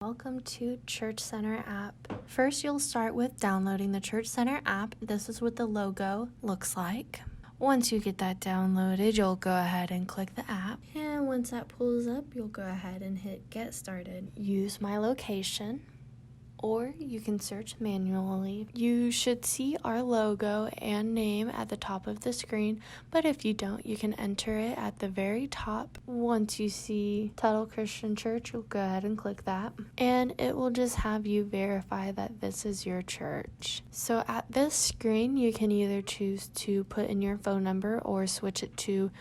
Welcome to ChurchCenter app. First, you'll start with downloading the ChurchCenter app. This is what the logo looks like. Once you get that downloaded, you'll go ahead and click the app. And once that pulls up, you'll go ahead and hit Get Started. Use my location, or you can search manually. You should see our logo and name at the top of the screen, but if you don't, you can enter it at the very top. Once you see Tuttle Christian Church, you'll go ahead and click that, and it will just have you verify that this is your church. So at this screen, you can either choose to put in your phone number or switch it to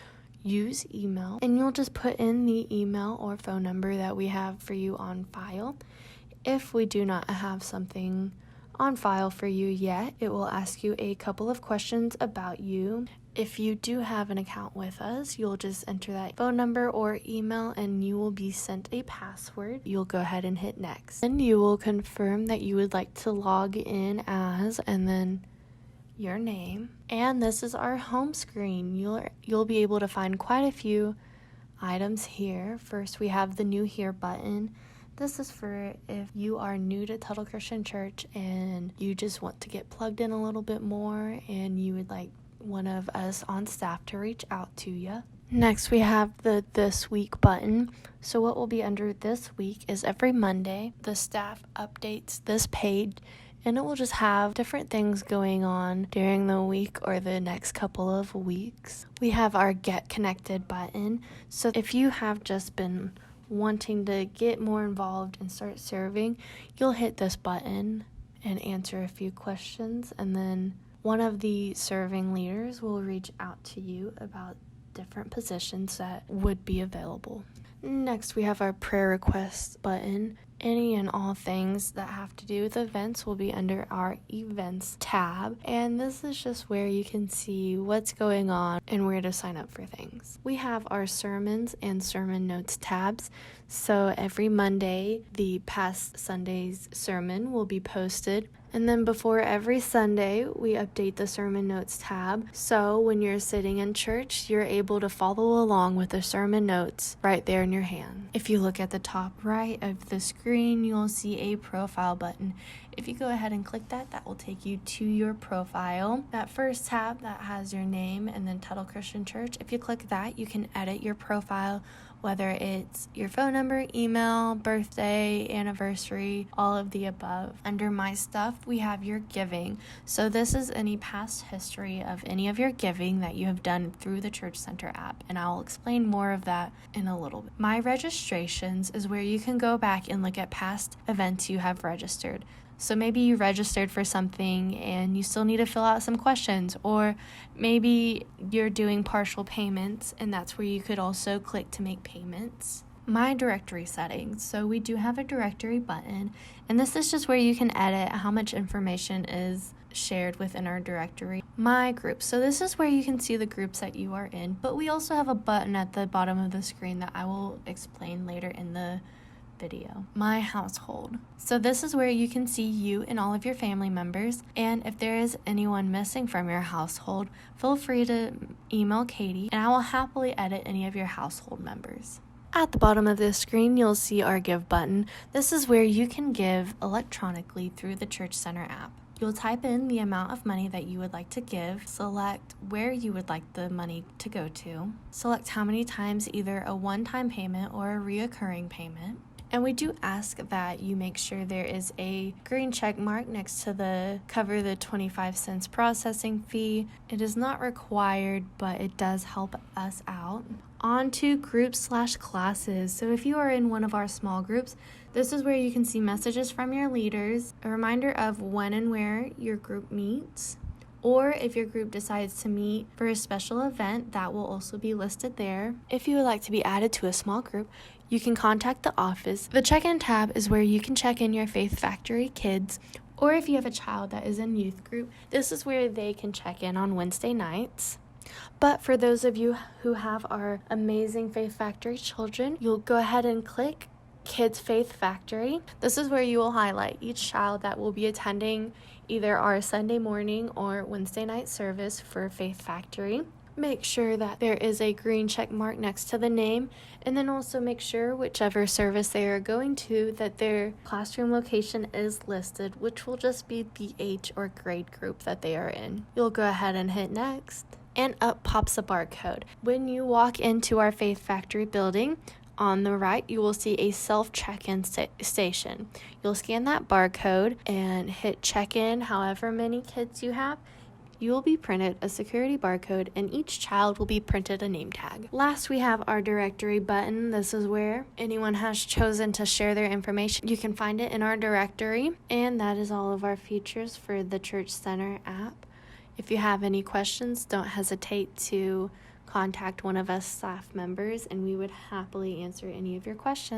use email, and you'll just put in the email or phone number that we have for you on file. If we do not have something on file for you yet, it will ask you a couple of questions about you. If you do have an account with us, you'll just enter that phone number or email and you will be sent a password. You'll go ahead and hit next. And you will confirm that you would like to log in as, and then your name. And this is our home screen. You'll be able to find quite a few items here. First, we have the New Here button. This is for if you are new to Tuttle Christian Church and you just want to get plugged in a little bit more and you would like one of us on staff to reach out to you. Next, we have the This Week button. So what will be under This Week is every Monday, the staff updates this page and it will just have different things going on during the week or the next couple of weeks. We have our Get Connected button. So if you have just been wanting to get more involved and start serving, you'll hit this button and answer a few questions, and then one of the serving leaders will reach out to you about different positions that would be available. Next, we have our prayer requests button. Any and all things that have to do with events will be under our events tab, and this is just where you can see what's going on and where to sign up for things. We have our sermons and sermon notes tabs, so every Monday the past Sunday's sermon will be posted. And then before every Sunday, we update the Sermon Notes tab. So when you're sitting in church, you're able to follow along with the sermon notes right there in your hand. If you look at the top right of the screen, you'll see a profile button. If you go ahead and click that, that will take you to your profile. That first tab that has your name and then Tuttle Christian Church, if you click that, you can edit your profile, whether it's your phone number, email, birthday, anniversary, all of the above. Under My Stuff, we have your giving. So this is any past history of any of your giving that you have done through the ChurchCenter app, and I'll explain more of that in a little bit. My Registrations is where you can go back and look at past events you have registered. So maybe you registered for something and you still need to fill out some questions, or maybe you're doing partial payments and that's where you could also click to make payments. My directory settings. So we do have a directory button, and this is just where you can edit how much information is shared within our directory. My groups. So this is where you can see the groups that you are in, but we also have a button at the bottom of the screen that I will explain later in the video. My household. So this is where you can see you and all of your family members, and if there is anyone missing from your household, feel free to email Katie and I will happily edit any of your household members. At the bottom of this screen, you'll see our Give button. This is where you can give electronically through the ChurchCenter app. You'll type in the amount of money that you would like to give, select where you would like the money to go to, select how many times, either a one-time payment or a reoccurring payment. And we do ask that you make sure there is a green check mark next to the cover the 25 cents processing fee. It is not required, but it does help us out. On to groups/classes. So if you are in one of our small groups, this is where you can see messages from your leaders, a reminder of when and where your group meets, or if your group decides to meet for a special event, that will also be listed there. If you would like to be added to a small group, you can contact the office. The check-in tab is where you can check in your Faith Factory kids, or if you have a child that is in youth group, this is where they can check in on Wednesday nights. But for those of you who have our amazing Faith Factory children, you'll go ahead and click Kids Faith Factory. This is where you will highlight each child that will be attending either our Sunday morning or Wednesday night service for Faith Factory. Make sure that there is a green check mark next to the name, and then also make sure whichever service they are going to that their classroom location is listed, which will just be the age or grade group that they are in. You'll go ahead and hit next, and up pops a barcode. When you walk into our Faith Factory building, on the right, you will see a self-check-in station. You'll scan that barcode and hit check-in however many kids you have. You will be printed a security barcode, and each child will be printed a name tag. Last, we have our directory button. This is where anyone has chosen to share their information. You can find it in our directory, and that is all of our features for the ChurchCenter app. If you have any questions, don't hesitate to contact one of us staff members, and we would happily answer any of your questions.